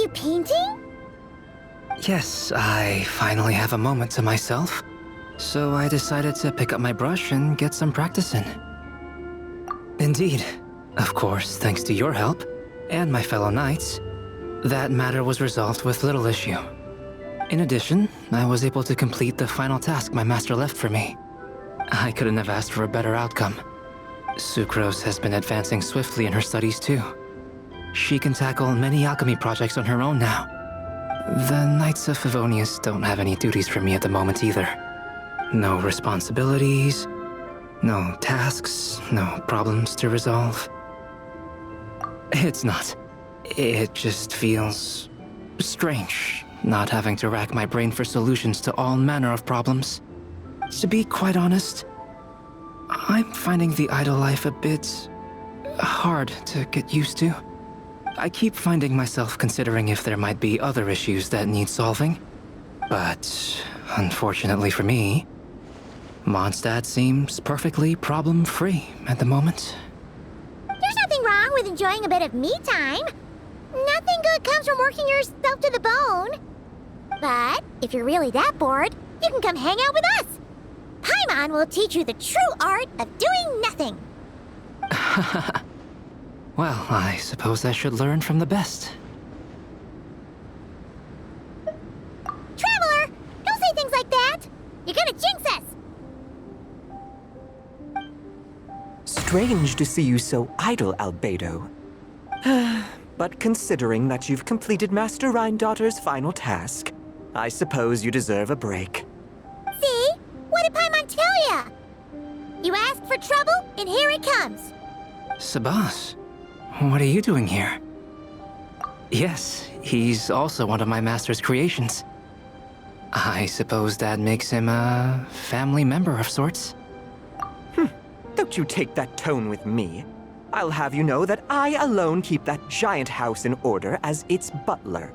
you painting? Yes, I finally have a moment to myself. So I decided to pick up my brush and get some practice in. Indeed. Of course, thanks to your help, and my fellow knights, that matter was resolved with little issue. In addition, I was able to complete the final task my master left for me. I couldn't have asked for a better outcome. Sucrose has been advancing swiftly in her studies too. She can tackle many alchemy projects on her own now. The Knights of Favonius don't have any duties for me at the moment either. No responsibilities, no tasks, no problems to resolve. It's not. It just feels strange, not having to rack my brain for solutions to all manner of problems. To be quite honest, I'm finding the idle life a bit hard to get used to. I keep finding myself considering if there might be other issues that need solving. But unfortunately for me, Mondstadt seems perfectly problem-free at the moment. There's nothing wrong with enjoying a bit of me time. Nothing good comes from working yourself to the bone. But if you're really that bored, you can come hang out with us. Paimon will teach you the true art of doing nothing. Well, I suppose I should learn from the best. Traveler, don't say things like that. You're gonna jinx us. Strange to see you so idle, Albedo. But considering that you've completed Master Rhindaughter's final task, I suppose you deserve a break. See? What did Paimon tell ya? You asked for trouble, and here it comes. Sabas, what are you doing here? Yes, he's also one of my master's creations. I suppose that makes him a family member of sorts. Don't you take that tone with me. I'll have you know that I alone keep that giant house in order as its butler.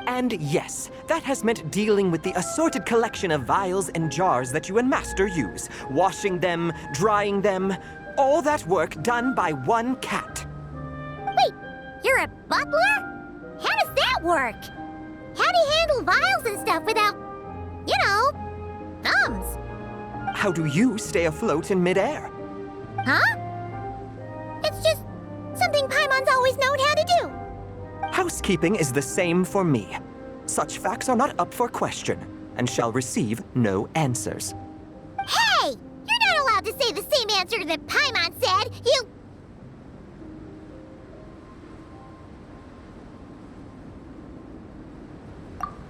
And yes, that has meant dealing with the assorted collection of vials and jars that you and Master use, washing them, drying them, all that work done by one cat. Wait, you're a butler? How does that work? How do you handle vials and stuff without, you know, thumbs? How do you stay afloat in midair? Huh? It's just something Paimon's always known how to do. Housekeeping is the same for me. Such facts are not up for question, and shall receive no answers. Hey! You're not allowed to say the same answer that Paimon said! You...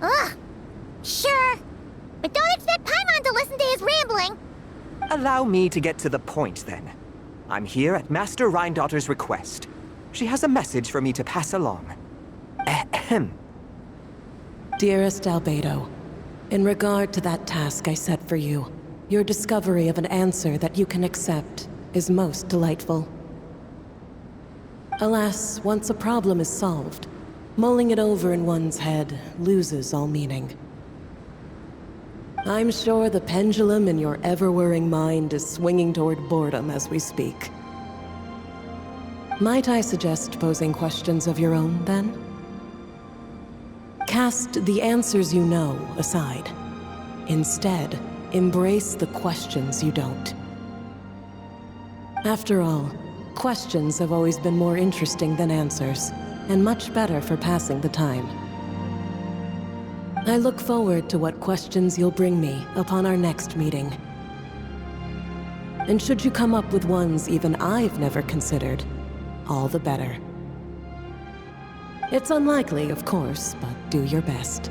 Ugh! Sure. But don't expect Paimon to listen to his rambling. Allow me to get to the point, then. I'm here at Master Rhindaughter's request. She has a message for me to pass along. Ahem. Dearest Albedo, in regard to that task I set for you, your discovery of an answer that you can accept is most delightful. Alas, once a problem is solved, mulling it over in one's head loses all meaning. I'm sure the pendulum in your ever-whirring mind is swinging toward boredom as we speak. Might I suggest posing questions of your own, then? Cast the answers you know aside. Instead, embrace the questions you don't. After all, questions have always been more interesting than answers, and much better for passing the time. I look forward to what questions you'll bring me upon our next meeting. And should you come up with ones even I've never considered, all the better. It's unlikely, of course, but do your best.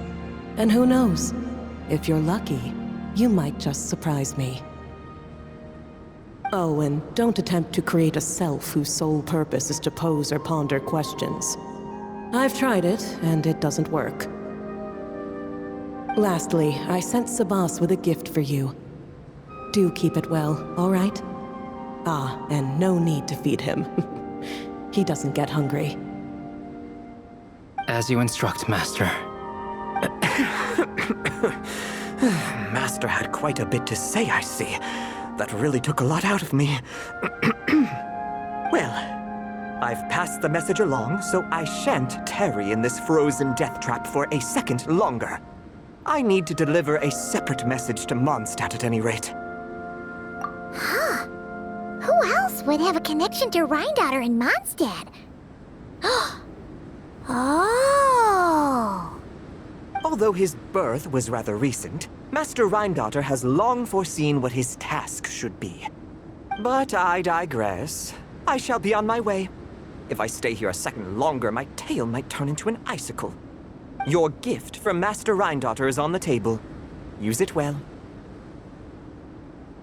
And who knows? If you're lucky, you might just surprise me. Oh, and don't attempt to create a self whose sole purpose is to pose or ponder questions. I've tried it, and it doesn't work. Lastly, I sent Sabas with a gift for you. Do keep it well, all right? Ah, and no need to feed him. He doesn't get hungry. As you instruct, Master. Master had quite a bit to say, I see. That really took a lot out of me. Well, I've passed the message along, so I shan't tarry in this frozen death trap for a second longer. I need to deliver a separate message to Mondstadt at any rate. Huh. Who else would have a connection to Rhindaughter in Mondstadt? Oh! Although his birth was rather recent, Master Rhindaughter has long foreseen what his task should be. But I digress. I shall be on my way. If I stay here a second longer, my tail might turn into an icicle. Your gift from Master Rhindaughter is on the table. Use it well.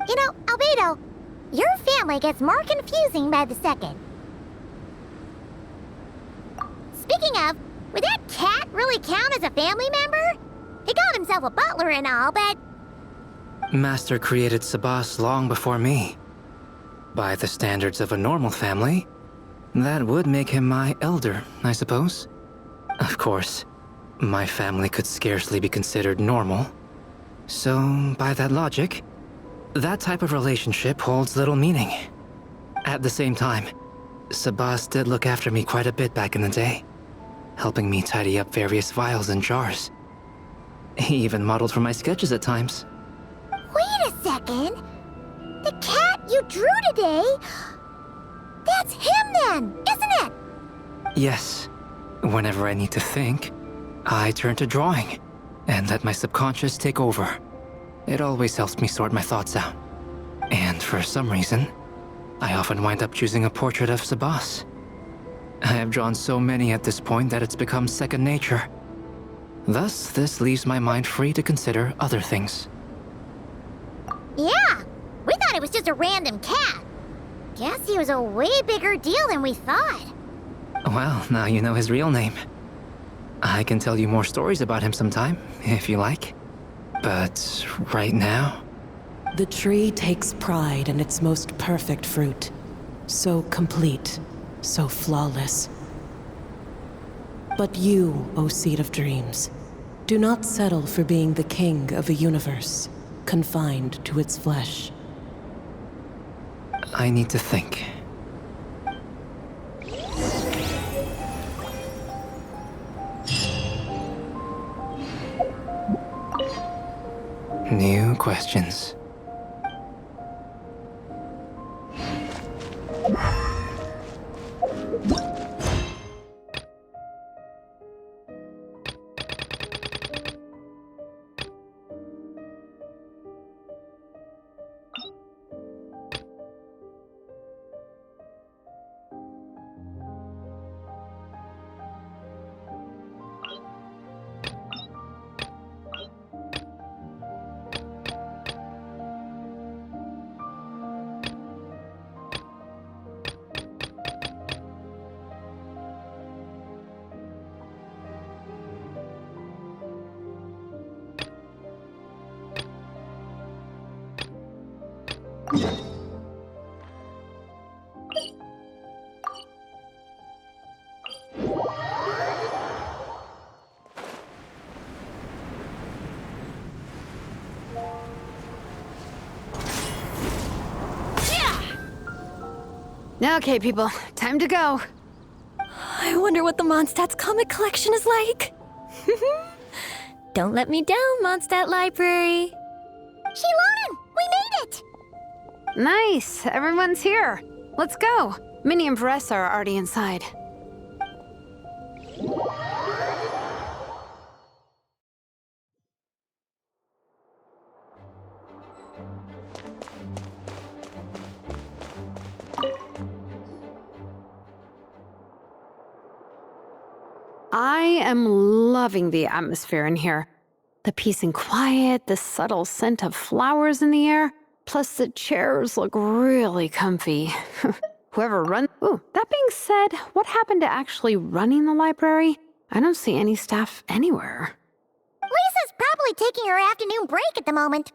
You know, Albedo, your family gets more confusing by the second. Speaking of, would that cat really count as a family member? He called himself a butler and all, but... Master created Sabas long before me. By the standards of a normal family, that would make him my elder, I suppose. Of course, my family could scarcely be considered normal. So, by that logic, that type of relationship holds little meaning. At the same time, Sabas did look after me quite a bit back in the day, helping me tidy up various vials and jars. He even modeled for my sketches at times. Wait a second! The cat you drew today... That's him then, isn't it? Yes. Whenever I need to think, I turn to drawing, and let my subconscious take over. It always helps me sort my thoughts out. And for some reason, I often wind up choosing a portrait of Sabas. I have drawn so many at this point that it's become second nature. Thus, this leaves my mind free to consider other things. Yeah, we thought it was just a random cat. Guess he was a way bigger deal than we thought. Well, now you know his real name. I can tell you more stories about him sometime, if you like. But right now... The tree takes pride in its most perfect fruit. So complete, so flawless. But you, O Seed of Dreams, do not settle for being the king of a universe, confined to its flesh. I need to think. New questions. Okay, people, time to go. I wonder what the Mondstadt's comic collection is like. Don't let me down, Mondstadt Library. Shilonen, we made it! Nice, everyone's here. Let's go. Minnie and Varessa are already inside. I am loving the atmosphere in here. The peace and quiet, the subtle scent of flowers in the air, plus the chairs look really comfy. Whoever runs... Ooh, that being said, what happened to actually running the library? I don't see any staff anywhere. Lisa's probably taking her afternoon break at the moment.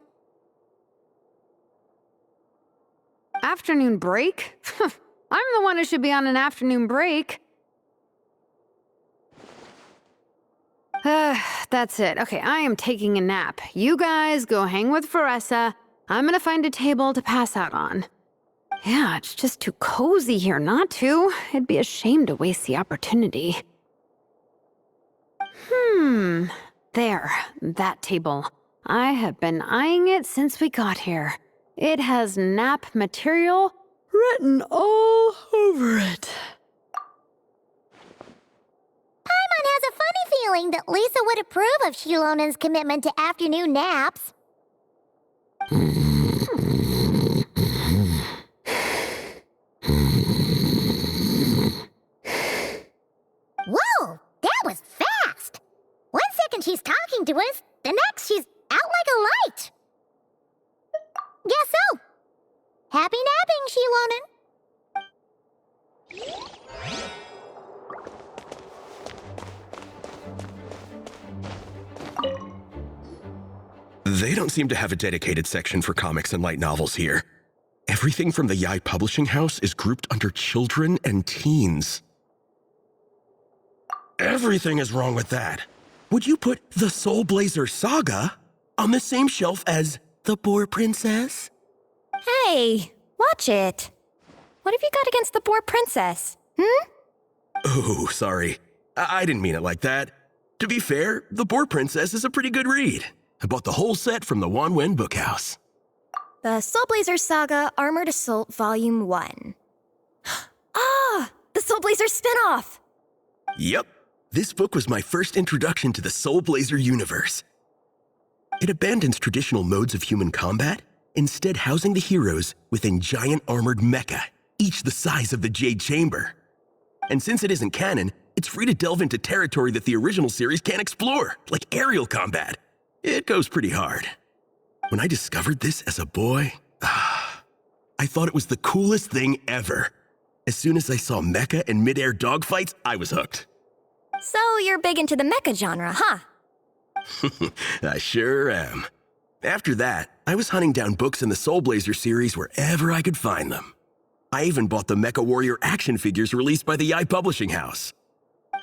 Afternoon break? I'm the one who should be on an afternoon break. That's it. Okay, I am taking a nap. You guys go hang with Varessa. I'm gonna find a table to pass out on. Yeah, it's just too cozy here not to. It'd be a shame to waste the opportunity. There, that table. I have been eyeing it since we got here. It has nap material written all over it. Paimon has a funny feeling that Lisa would approve of Shilonen's commitment to afternoon naps. Whoa, that was fast! 1 second she's talking to us, the next she's out like a light. Guess so. Happy napping, Shilonen. They don't seem to have a dedicated section for comics and light novels here. Everything from the Yai Publishing House is grouped under children and teens. Everything is wrong with that. Would you put the Soul Blazer Saga on the same shelf as The Boar Princess? Hey, watch it. What have you got against the Boar Princess? Oh, sorry. I didn't mean it like that. To be fair, The Boar Princess is a pretty good read. I bought the whole set from the Wanwen Bookhouse. The Soul Blazer Saga Armored Assault Volume 1. Ah! The Soul Blazer spinoff! Yep. This book was my first introduction to the Soul Blazer universe. It abandons traditional modes of human combat, instead housing the heroes within giant armored mecha, each the size of the Jade Chamber. And since it isn't canon, it's free to delve into territory that the original series can't explore, like aerial combat. It goes pretty hard. When I discovered this as a boy, I thought it was the coolest thing ever. As soon as I saw mecha and mid-air dogfights, I was hooked. So you're big into the mecha genre, huh? I sure am. After that, I was hunting down books in the Soul Blazer series wherever I could find them. I even bought the Mecha Warrior action figures released by the Yai Publishing House.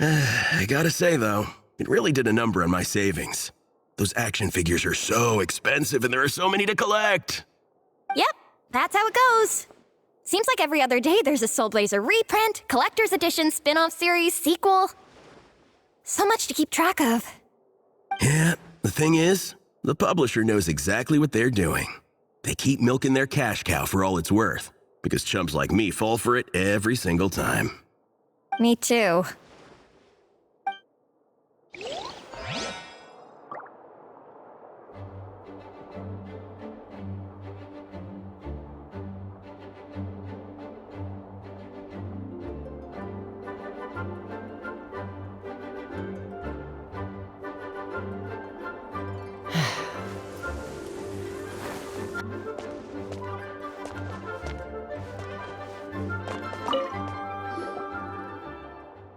I gotta say, though, it really did a number on my savings. Those action figures are so expensive and there are so many to collect. Yep, that's how it goes. Seems like every other day there's a Soul Blazer reprint, collector's edition, spin-off series, sequel. So much to keep track of. Yeah, the thing is, the publisher knows exactly what they're doing. They keep milking their cash cow for all it's worth, because chumps like me fall for it every single time. Me too.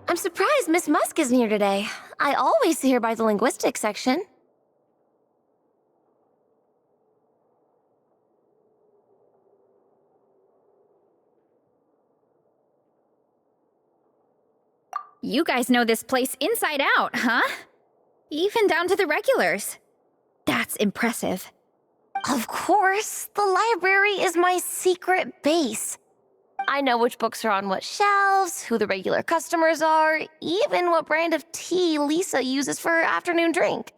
I'm surprised Miss Musk isn't here today. I always see her by the linguistics section. You guys know this place inside out, huh? Even down to the regulars. That's impressive. Of course, the library is my secret base. I know which books are on what shelves, who the regular customers are, even what brand of tea Lisa uses for her afternoon drink.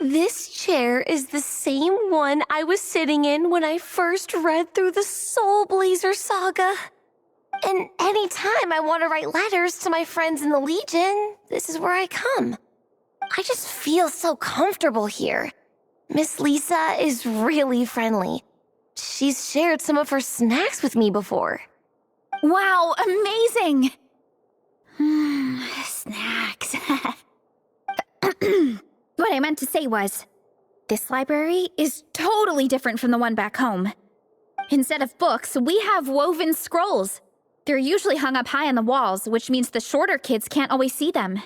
This chair is the same one I was sitting in when I first read through the Soul Blazer saga. And anytime I want to write letters to my friends in the Legion, this is where I come. I just feel so comfortable here. Miss Lisa is really friendly. She's shared some of her snacks with me before. Wow, amazing! Snacks. What I meant to say was, this library is totally different from the one back home. Instead of books, we have woven scrolls. They're usually hung up high on the walls, which means the shorter kids can't always see them.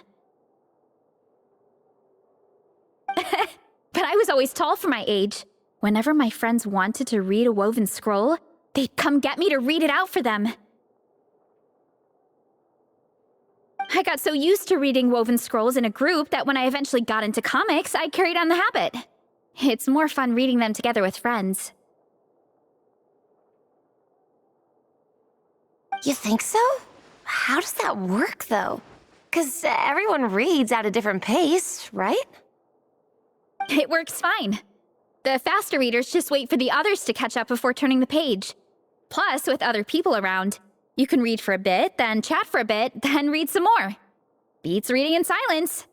But I was always tall for my age. Whenever my friends wanted to read a woven scroll, they'd come get me to read it out for them. I got so used to reading woven scrolls in a group that when I eventually got into comics, I carried on the habit. It's more fun reading them together with friends. You think so? How does that work, though? 'Cause everyone reads at a different pace, right? It works fine. The faster readers just wait for the others to catch up before turning the page. Plus, with other people around, you can read for a bit, then chat for a bit, then read some more. Beats reading in silence.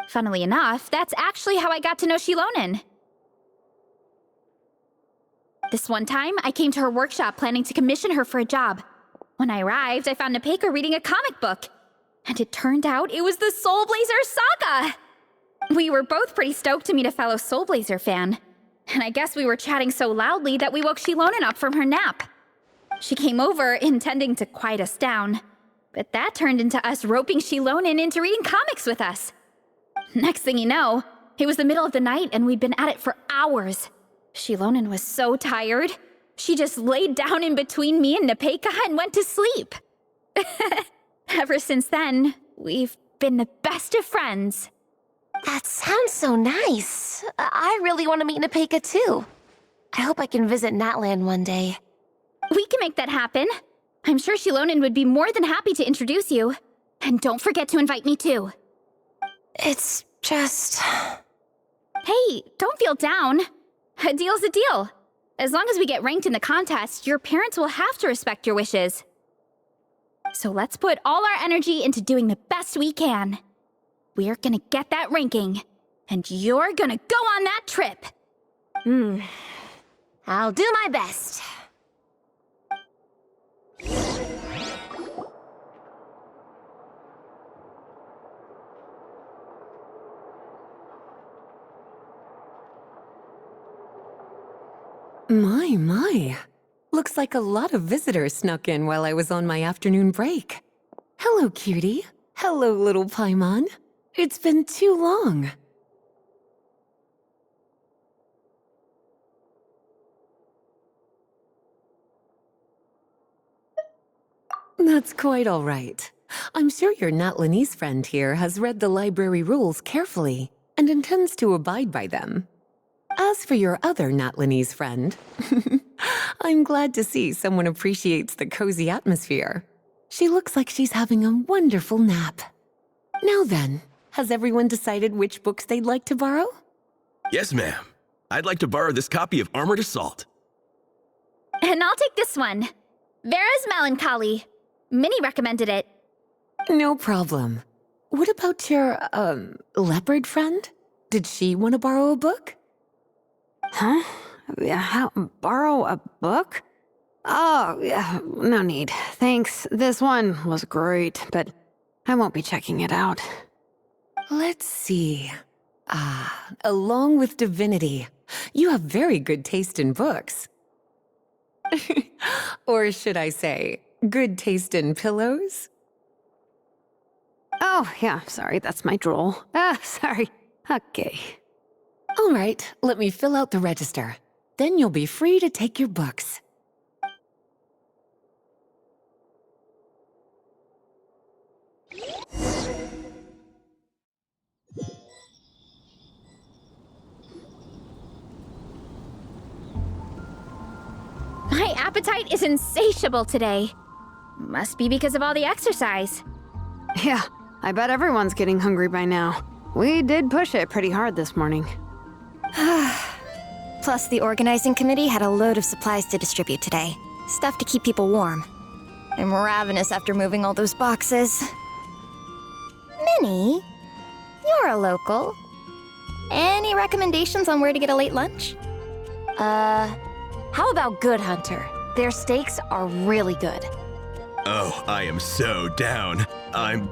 Funnily enough, that's actually how I got to know Shilonen. This one time, I came to her workshop planning to commission her for a job. When I arrived, I found Nepeka reading a comic book. And it turned out it was the Soul Blazer Saga! We were both pretty stoked to meet a fellow Soul Blazer fan. And I guess we were chatting so loudly that we woke Shilonen up from her nap. She came over, intending to quiet us down. But that turned into us roping Shilonen into reading comics with us. Next thing you know, it was the middle of the night and we'd been at it for hours. Shilonen was so tired, she just laid down in between me and Nepeka and went to sleep. Ever since then, we've been the best of friends. That sounds so nice. I really want to meet Nepeka too. I hope I can visit Natland one day. We can make that happen. I'm sure Shilonen would be more than happy to introduce you. And don't forget to invite me too. It's just... Hey, don't feel down. A deal's a deal. As long as we get ranked in the contest, your parents will have to respect your wishes. So let's put all our energy into doing the best we can. We're gonna get that ranking, and you're gonna go on that trip. I'll do my best. My. Looks like a lot of visitors snuck in while I was on my afternoon break. Hello, cutie. Hello, little Paimon. It's been too long. That's quite all right. I'm sure your Natlanese friend here has read the library rules carefully and intends to abide by them. As for your other Natlanese friend, I'm glad to see someone appreciates the cozy atmosphere. She looks like she's having a wonderful nap. Now then, has everyone decided which books they'd like to borrow? Yes, ma'am. I'd like to borrow this copy of Armored Assault. And I'll take this one. Vera's Melancholy. Minnie recommended it. No problem. What about your, leopard friend? Did she want to borrow a book? Huh? Borrow a book? Oh, yeah, no need. Thanks. This one was great, but I won't be checking it out. Let's see. Along with Divinity, you have very good taste in books. Or should I say, good taste in pillows? Oh, yeah, sorry, that's my drool. Sorry. Okay. All right, let me fill out the register. Then you'll be free to take your books. My appetite is insatiable today. Must be because of all the exercise. Yeah, I bet everyone's getting hungry by now. We did push it pretty hard this morning. Plus, the organizing committee had a load of supplies to distribute today. Stuff to keep people warm. I'm ravenous after moving all those boxes. Minnie, you're a local. Any recommendations on where to get a late lunch? How about Good Hunter? Their steaks are really good. Oh, I am so down. I'm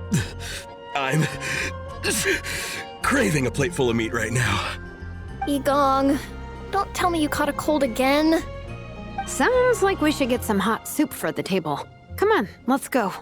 craving a plate full of meat right now. Igong, don't tell me you caught a cold again. Sounds like we should get some hot soup for the table. Come on, let's go.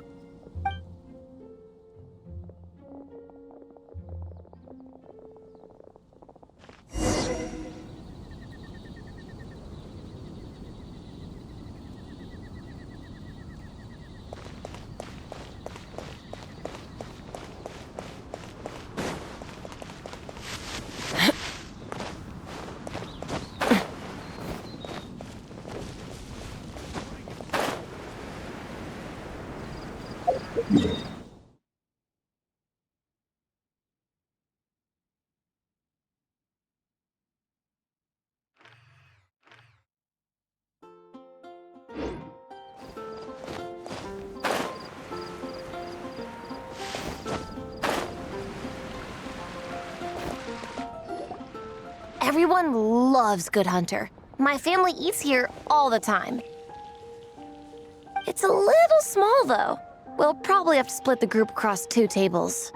Everyone loves Good Hunter. My family eats here all the time. It's a little small, though. We'll probably have to split the group across 2 tables.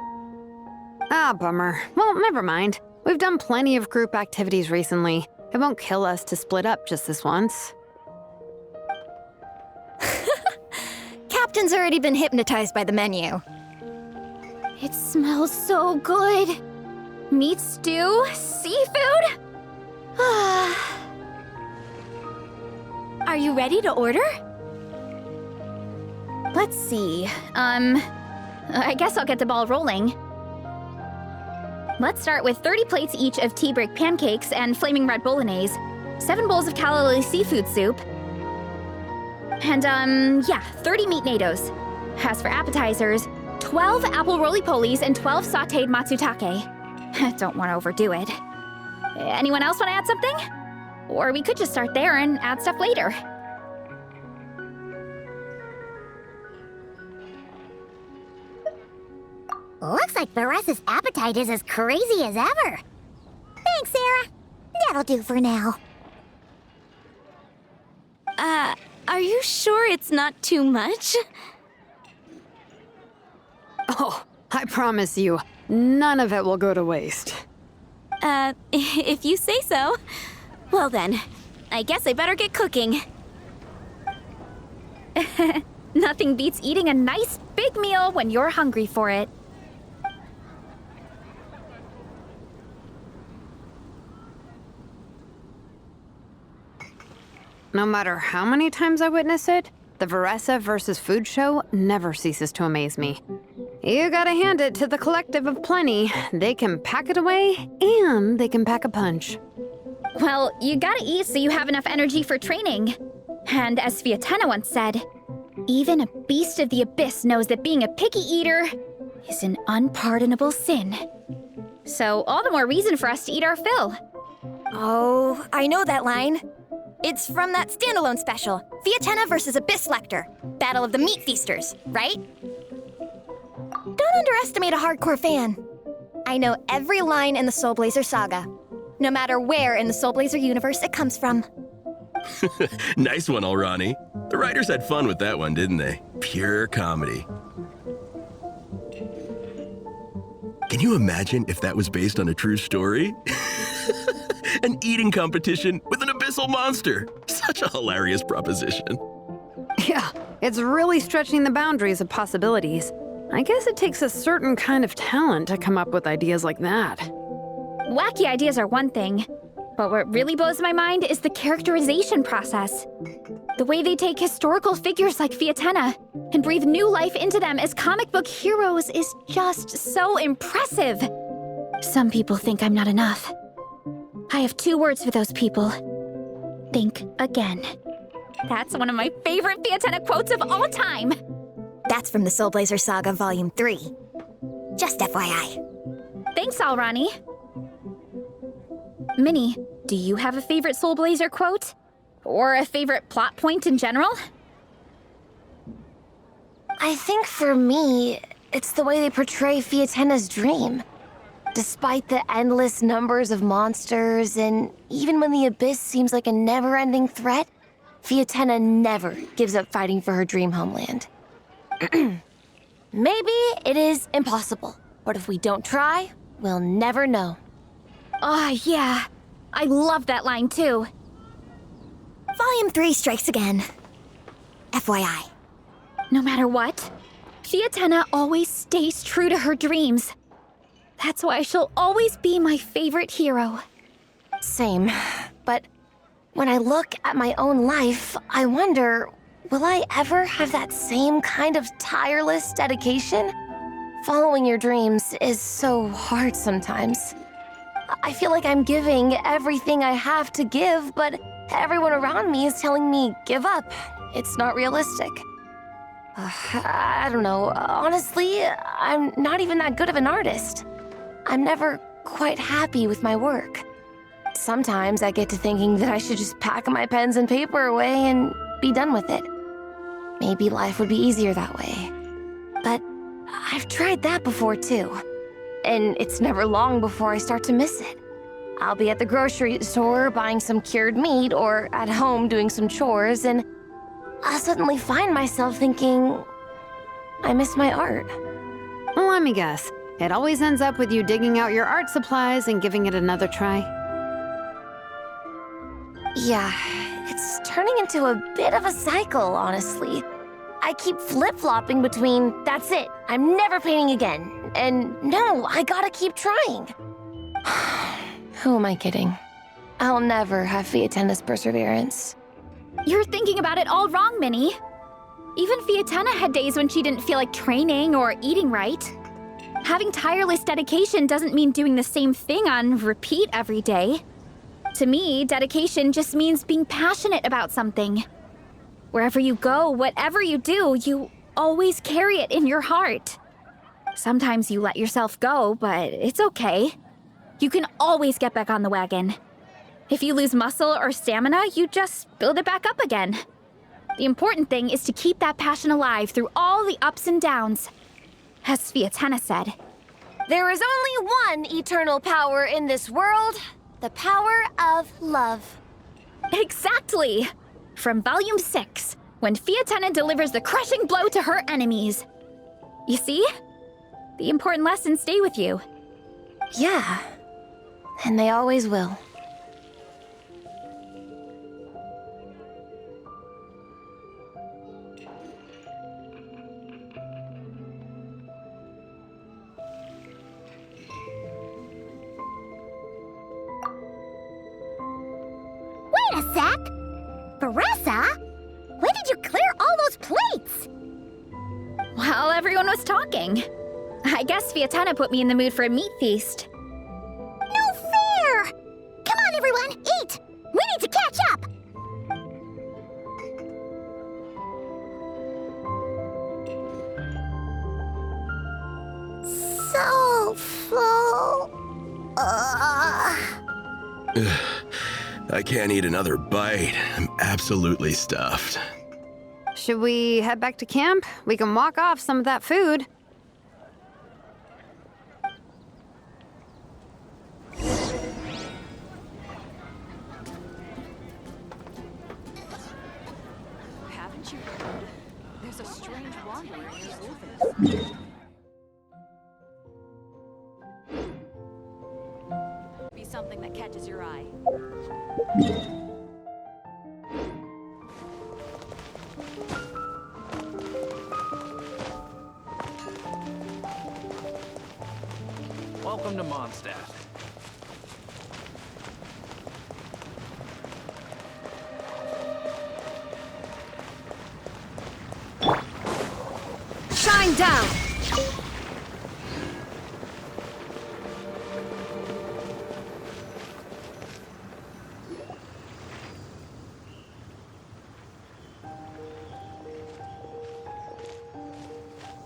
Ah, bummer. Well, never mind. We've done plenty of group activities recently. It won't kill us to split up just this once. Captain's already been hypnotized by the menu. It smells so good. Meat stew? Seafood? Are you ready to order? Let's see. I guess I'll get the ball rolling. Let's start with 30 plates each of tea break pancakes and flaming red bolognese, 7 bowls of calla seafood soup, and 30 meat natos. As for appetizers, 12 apple roly-polies and 12 sautéed matsutake. Don't want to overdo it. Anyone else want to add something? Or we could just start there and add stuff later. Looks like Baressa's appetite is as crazy as ever. Thanks, Sarah. That'll do for now. Are you sure it's not too much? Oh, I promise you, none of it will go to waste. If you say so. Well then, I guess I better get cooking. Nothing beats eating a nice big meal when you're hungry for it. No matter how many times I witness it, the Varessa versus Food show never ceases to amaze me. You gotta hand it to the collective of plenty. They can pack it away, and they can pack a punch. Well, you gotta eat so you have enough energy for training. And as Fiatena once said, even a beast of the abyss knows that being a picky eater is an unpardonable sin. So all the more reason for us to eat our fill. Oh, I know that line. It's from that standalone special, Fiatena versus Abyss Lecter, Battle of the Meat Feasters, right? Don't underestimate a hardcore fan. I know every line in the Soul Blazer saga, no matter where in the Soul Blazer universe it comes from. Nice one, Alrani. The writers had fun with that one, didn't they? Pure comedy. Can you imagine if that was based on a true story? An eating competition with an abyssal monster. Such a hilarious proposition. Yeah, it's really stretching the boundaries of possibilities. I guess it takes a certain kind of talent to come up with ideas like that. Wacky ideas are one thing, but what really blows my mind is the characterization process. The way they take historical figures like Fiatena and breathe new life into them as comic book heroes is just so impressive. Some people think I'm not enough. I have 2 words for those people. Think again. That's one of my favorite Fiatena quotes of all time. That's from the Soul Blazer Saga Volume 3. Just FYI. Thanks, Alrani. Minnie, do you have a favorite Soul Blazer quote? Or a favorite plot point in general? I think for me, it's the way they portray Fiatena's dream. Despite the endless numbers of monsters, and even when the Abyss seems like a never-ending threat, Fiatena never gives up fighting for her dream homeland. Maybe it is impossible, but if we don't try, we'll never know. Yeah. I love that line too. Volume 3 strikes again. FYI. No matter what, Fiatena always stays true to her dreams. That's why she'll always be my favorite hero. Same, but when I look at my own life, I wonder, will I ever have that same kind of tireless dedication? Following your dreams is so hard sometimes. I feel like I'm giving everything I have to give, but everyone around me is telling me, give up. It's not realistic. I don't know. Honestly, I'm not even that good of an artist. I'm never quite happy with my work. Sometimes I get to thinking that I should just pack my pens and paper away and be done with it. Maybe life would be easier that way. But I've tried that before too. And it's never long before I start to miss it. I'll be at the grocery store buying some cured meat or at home doing some chores, and I'll suddenly find myself thinking, I miss my art. Well, let me guess. It always ends up with you digging out your art supplies and giving it another try. Yeah, it's turning into a bit of a cycle, honestly. I keep flip-flopping between, that's it, I'm never painting again, and no, I gotta keep trying. Who am I kidding? I'll never have Fiatenna's perseverance. You're thinking about it all wrong, Minnie. Even Fiatenna had days when she didn't feel like training or eating right. Having tireless dedication doesn't mean doing the same thing on repeat every day. To me, dedication just means being passionate about something. Wherever you go, whatever you do, you always carry it in your heart. Sometimes you let yourself go, but it's okay. You can always get back on the wagon. If you lose muscle or stamina, you just build it back up again. The important thing is to keep that passion alive through all the ups and downs. As Fiatenna said, There is only one eternal power in this world, the power of love. exactly! From Volume 6, when Fiatenna delivers the crushing blow to her enemies. You see? The important lessons stay with you. Yeah, and they always will. Wait a sec! Baressa? When did you clear all those plates? While everyone was talking. I guess Fiatenna put me in the mood for a meat feast. No fair! Come on, everyone, eat! We need to catch up! So full. I can't eat another bite. I'm absolutely stuffed. Should we head back to camp? We can walk off some of that food. Haven't you heard? There's a strange wanderer near Wolfen. Be something that catches your eye. Welcome to Mondstadt. Shine down!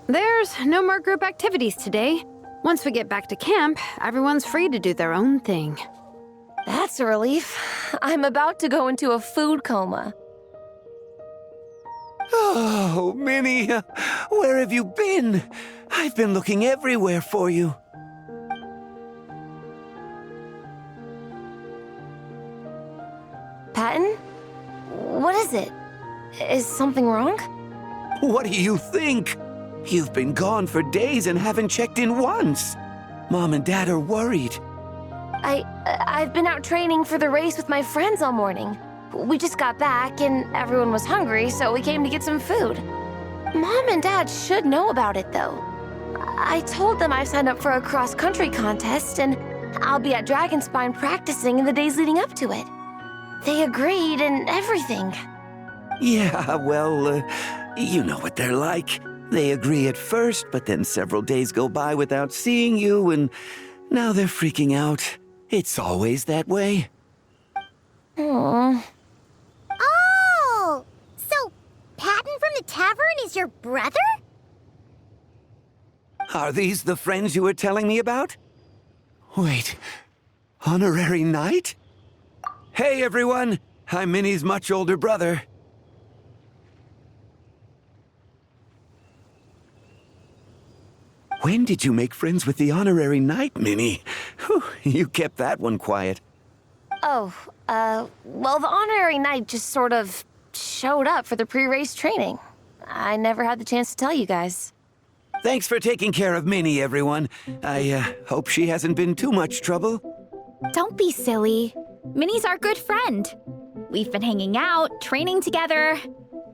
There's no more group activities today. Once we get back to camp, everyone's free to do their own thing. That's a relief. I'm about to go into a food coma. Oh, Minnie, where have you been? I've been looking everywhere for you. Patton? What is it? Is something wrong? What do you think? You've been gone for days and haven't checked in once. Mom and Dad are worried. I've been out training for the race with my friends all morning. We just got back and everyone was hungry, so we came to get some food. Mom and Dad should know about it, though. I told them I signed up for a cross-country contest and I'll be at Dragonspine practicing in the days leading up to it. They agreed and everything. Yeah, well, you know what they're like. They agree at first, but then several days go by without seeing you, and now they're freaking out. It's always that way. Aww. Oh! So, Patton from the tavern is your brother? Are these the friends you were telling me about? Wait, honorary knight? Hey, everyone! I'm Minnie's much older brother. When did you make friends with the honorary knight, Minnie? Whew, you kept that one quiet. Oh, well, the honorary knight just sort of showed up for the pre-race training. I never had the chance to tell you guys. Thanks for taking care of Minnie, everyone. I hope she hasn't been too much trouble. Don't be silly. Minnie's our good friend. We've been hanging out, training together.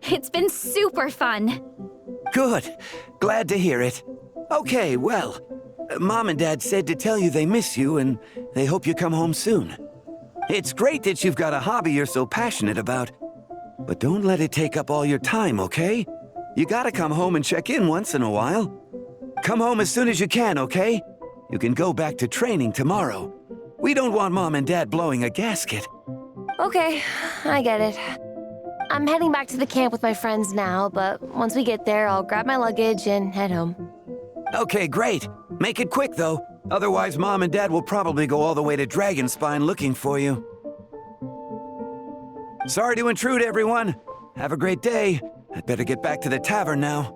It's been super fun. Good. Glad to hear it. Okay, well, Mom and Dad said to tell you they miss you and they hope you come home soon. It's great that you've got a hobby you're so passionate about, but don't let it take up all your time, okay? You gotta come home and check in once in a while. Come home as soon as you can, okay? You can go back to training tomorrow. We don't want Mom and Dad blowing a gasket. Okay, I get it. I'm heading back to the camp with my friends now, but once we get there, I'll grab my luggage and head home. Okay, great. Make it quick, though. Otherwise, Mom and Dad will probably go all the way to Dragonspine looking for you. Sorry to intrude, everyone. Have a great day. I'd better get back to the tavern now.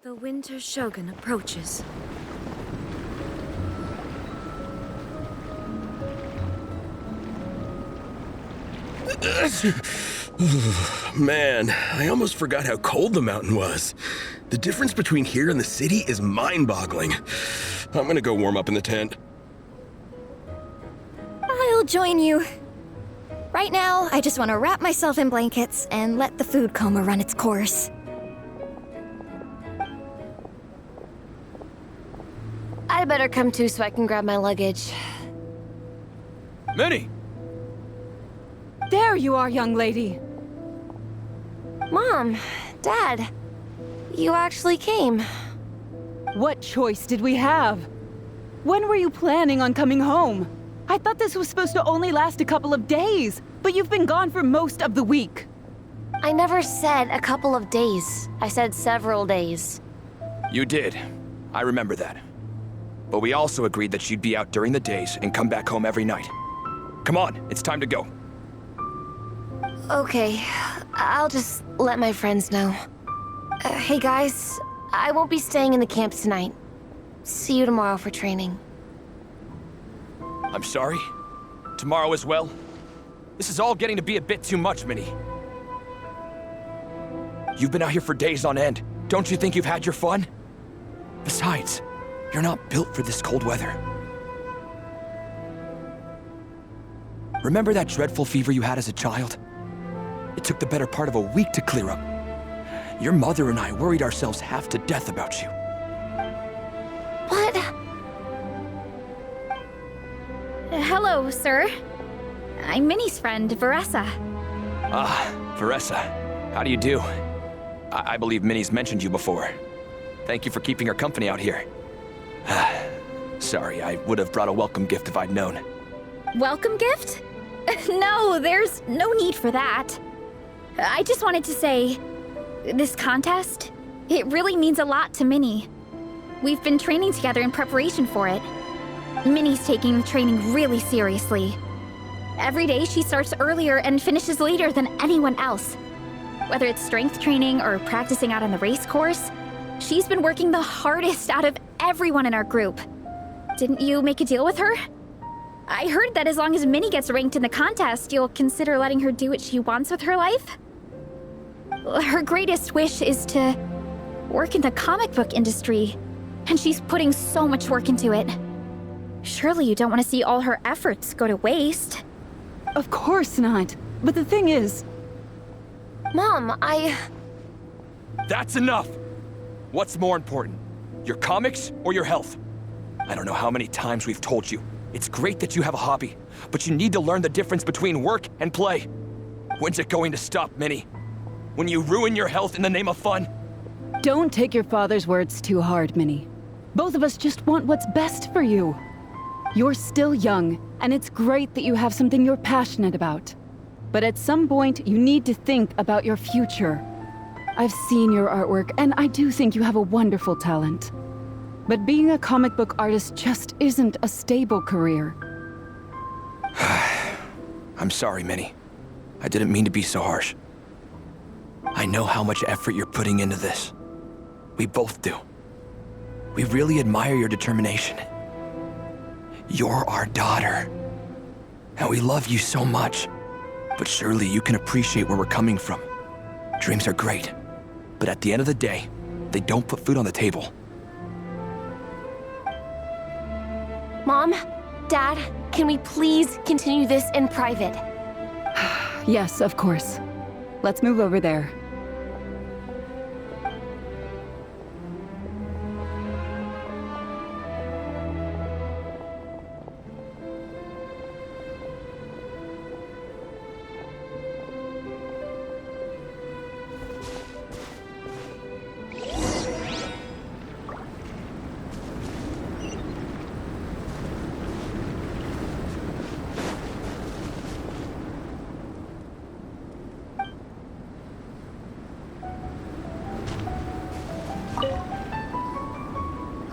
The Winter Shogun approaches. Man, I almost forgot how cold the mountain was. The difference between here and the city is mind-boggling. I'm gonna go warm up in the tent. I'll join you. Right now, I just want to wrap myself in blankets and let the food coma run its course. I'd better come too so I can grab my luggage. Minnie! There you are, young lady. Mom, Dad, you actually came. What choice did we have? When were you planning on coming home? I thought this was supposed to only last a couple of days, but you've been gone for most of the week. I never said a couple of days. I said several days. You did. I remember that. But we also agreed that you'd be out during the days and come back home every night. Come on, it's time to go. Okay, I'll just let my friends know. Hey guys, I won't be staying in the camp tonight. See you tomorrow for training. I'm sorry. Tomorrow as well. This is all getting to be a bit too much, Minnie. You've been out here for days on end. Don't you think you've had your fun? Besides, you're not built for this cold weather. Remember that dreadful fever you had as a child? It took the better part of a week to clear up. Your mother and I worried ourselves half to death about you. What? Hello, sir. I'm Minnie's friend, Veressa. Ah, Veressa. How do you do? I believe Minnie's mentioned you before. Thank you for keeping her company out here. Sorry, I would have brought a welcome gift if I'd known. Welcome gift? No, there's no need for that. I just wanted to say, this contest, it really means a lot to Minnie. We've been training together in preparation for it. Minnie's taking the training really seriously. Every day she starts earlier and finishes later than anyone else. Whether it's strength training or practicing out on the race course, she's been working the hardest out of everyone in our group. Didn't you make a deal with her? I heard that as long as Minnie gets ranked in the contest, you'll consider letting her do what she wants with her life? Her greatest wish is to work in the comic book industry, and she's putting so much work into it. Surely you don't want to see all her efforts go to waste. Of course not. But the thing is... Mom, That's enough! What's more important, your comics or your health? I don't know how many times we've told you. It's great that you have a hobby, but you need to learn the difference between work and play. When's it going to stop, Minnie? When you ruin your health in the name of fun? Don't take your father's words too hard, Minnie. Both of us just want what's best for you. You're still young, and it's great that you have something you're passionate about. But at some point, you need to think about your future. I've seen your artwork, and I do think you have a wonderful talent. But being a comic book artist just isn't a stable career. I'm sorry, Minnie. I didn't mean to be so harsh. I know how much effort you're putting into this. We both do. We really admire your determination. You're our daughter. And we love you so much. But surely you can appreciate where we're coming from. Dreams are great. But at the end of the day, they don't put food on the table. Mom, Dad, can we please continue this in private? Yes, of course. Let's move over there.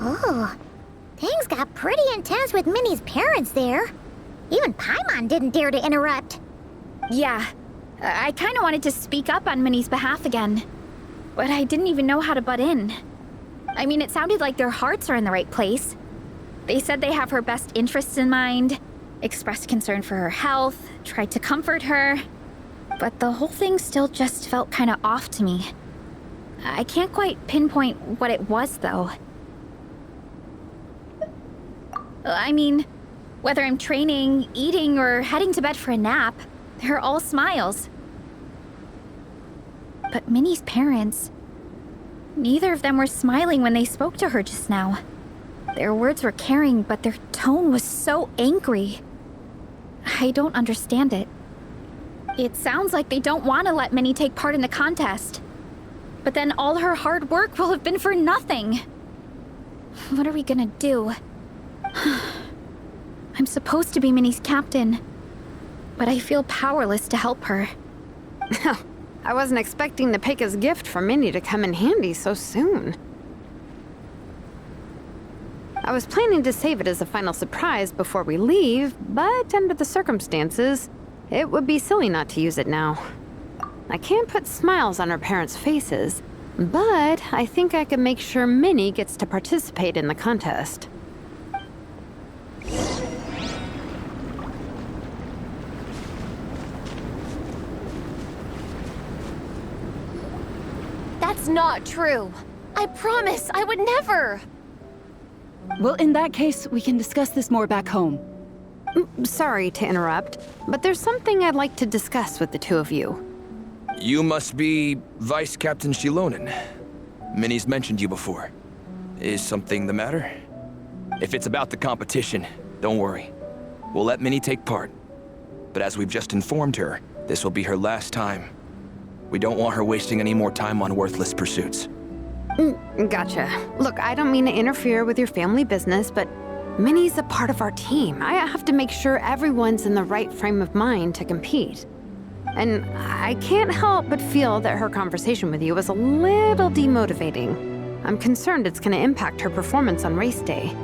Oh, things got pretty intense with Minnie's parents there. Even Paimon didn't dare to interrupt. Yeah, I kind of wanted to speak up on Minnie's behalf again. But I didn't even know how to butt in. I mean, it sounded like their hearts are in the right place. They said they have her best interests in mind, expressed concern for her health, tried to comfort her. But the whole thing still just felt kind of off to me. I can't quite pinpoint what it was, though. I mean, whether I'm training, eating, or heading to bed for a nap, they're all smiles. But Minnie's parents, neither of them were smiling when they spoke to her just now. Their words were caring, but their tone was so angry. I don't understand it. It sounds like they don't want to let Minnie take part in the contest. But then all her hard work will have been for nothing. What are we gonna do? I'm supposed to be Minnie's captain, but I feel powerless to help her. I wasn't expecting the Peka's gift for Minnie to come in handy so soon. I was planning to save it as a final surprise before we leave, but under the circumstances, it would be silly not to use it now. I can't put smiles on her parents' faces, but I think I can make sure Minnie gets to participate in the contest. That's not true. I promise I would never. Well, in that case, we can discuss this more back home. Sorry to interrupt, but there's something I'd like to discuss with the two of you. You must be Vice Captain Shilonen. Minnie's mentioned you before. Is something the matter? If it's about the competition, don't worry. We'll let Minnie take part. But as we've just informed her, this will be her last time. We don't want her wasting any more time on worthless pursuits. Gotcha. Look, I don't mean to interfere with your family business, but Minnie's a part of our team. I have to make sure everyone's in the right frame of mind to compete. And I can't help but feel that her conversation with you was a little demotivating. I'm concerned it's going to impact her performance on race day.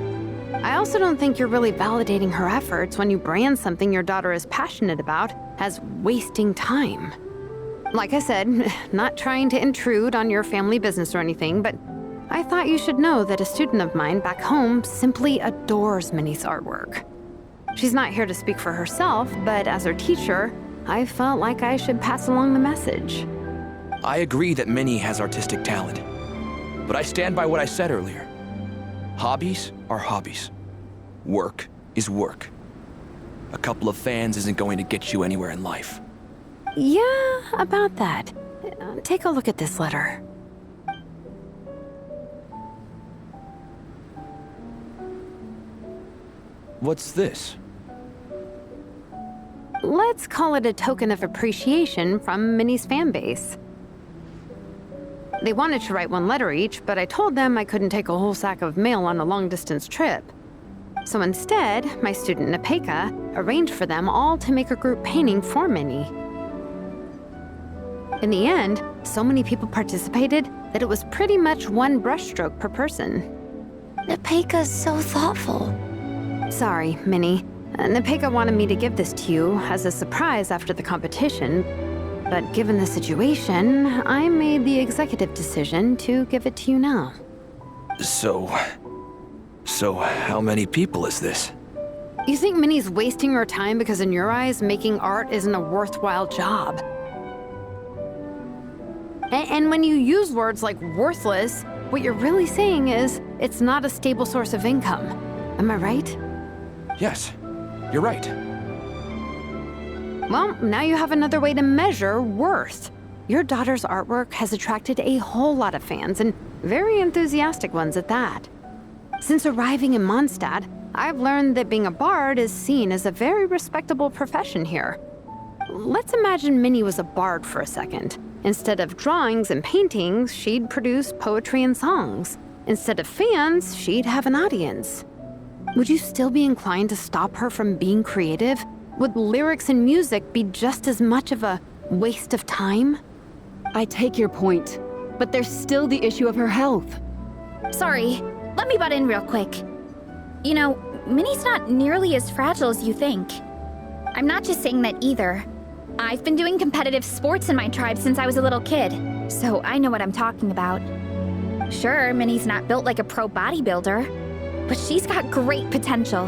I also don't think you're really validating her efforts when you brand something your daughter is passionate about as wasting time. Like I said, not trying to intrude on your family business or anything, but I thought you should know that a student of mine back home simply adores Minnie's artwork. She's not here to speak for herself, but as her teacher, I felt like I should pass along the message. I agree that Minnie has artistic talent, but I stand by what I said earlier. Hobbies are hobbies. Work is work. A couple of fans isn't going to get you anywhere in life. Yeah, about that. Take a look at this letter. What's this? Let's call it a token of appreciation from Minnie's fan base. They wanted to write one letter each, but I told them I couldn't take a whole sack of mail on a long-distance trip. So instead, my student Nepeka arranged for them all to make a group painting for Minnie. In the end, so many people participated that it was pretty much one brushstroke per person. Nepeka's so thoughtful. Sorry, Minnie. Nepeka wanted me to give this to you as a surprise after the competition, but given the situation, I made the executive decision to give it to you now. So how many people is this? You think Minnie's wasting her time because in your eyes, making art isn't a worthwhile job? And when you use words like worthless, what you're really saying is it's not a stable source of income. Am I right? Yes, you're right. Well, now you have another way to measure worth. Your daughter's artwork has attracted a whole lot of fans, and very enthusiastic ones at that. Since arriving in Mondstadt, I've learned that being a bard is seen as a very respectable profession here. Let's imagine Minnie was a bard for a second. Instead of drawings and paintings, she'd produce poetry and songs. Instead of fans, she'd have an audience. Would you still be inclined to stop her from being creative? Would lyrics and music be just as much of a waste of time? I take your point, but there's still the issue of her health. Sorry, let me butt in real quick. You know, Minnie's not nearly as fragile as you think. I'm not just saying that either. I've been doing competitive sports in my tribe since I was a little kid, so I know what I'm talking about. Sure, Minnie's not built like a pro bodybuilder, but she's got great potential.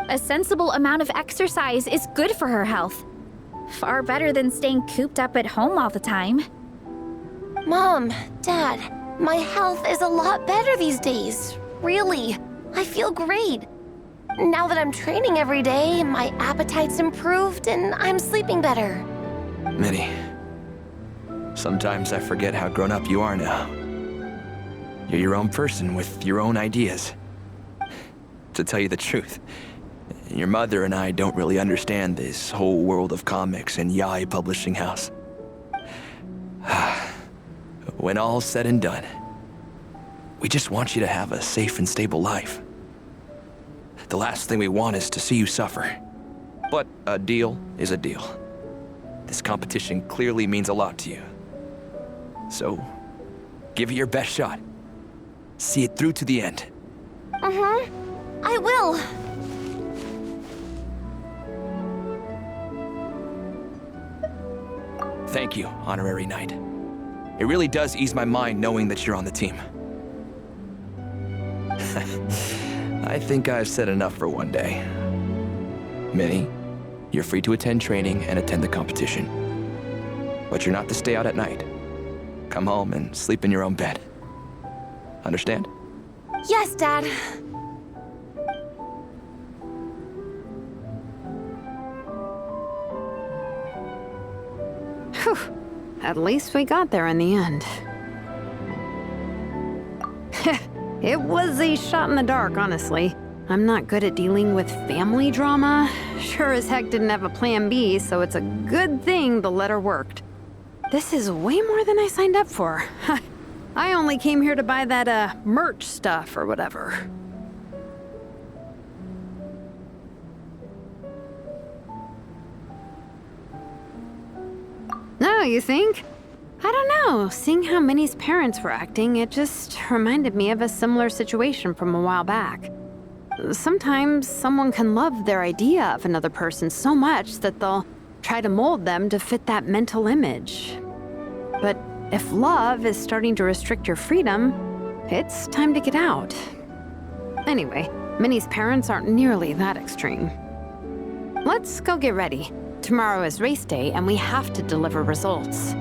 A sensible amount of exercise is good for her health. Far better than staying cooped up at home all the time. Mom, Dad, my health is a lot better these days. Really, I feel great. Now that I'm training every day, my appetite's improved and I'm sleeping better. Minnie, sometimes I forget how grown up you are now. You're your own person with your own ideas. To tell you the truth, your mother and I don't really understand this whole world of comics and Yaoi Publishing House. When all's said and done, we just want you to have a safe and stable life. The last thing we want is to see you suffer. But a deal is a deal. This competition clearly means a lot to you. So, give it your best shot. See it through to the end. I will. Thank you, Honorary Knight. It really does ease my mind knowing that you're on the team. I think I've said enough for one day. Minnie, you're free to attend training and attend the competition. But you're not to stay out at night. Come home and sleep in your own bed. Understand? Yes, Dad. Whew. At least we got there in the end. It was a shot in the dark, honestly. I'm not good at dealing with family drama. Sure as heck didn't have a plan B, so it's a good thing the letter worked. This is way more than I signed up for. I only came here to buy that, merch stuff or whatever. No, you think? I don't know. Seeing how Minnie's parents were acting, it just reminded me of a similar situation from a while back. Sometimes someone can love their idea of another person so much that they'll try to mold them to fit that mental image. But if love is starting to restrict your freedom, it's time to get out. Anyway, Minnie's parents aren't nearly that extreme. Let's go get ready. Tomorrow is race day and we have to deliver results.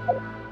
you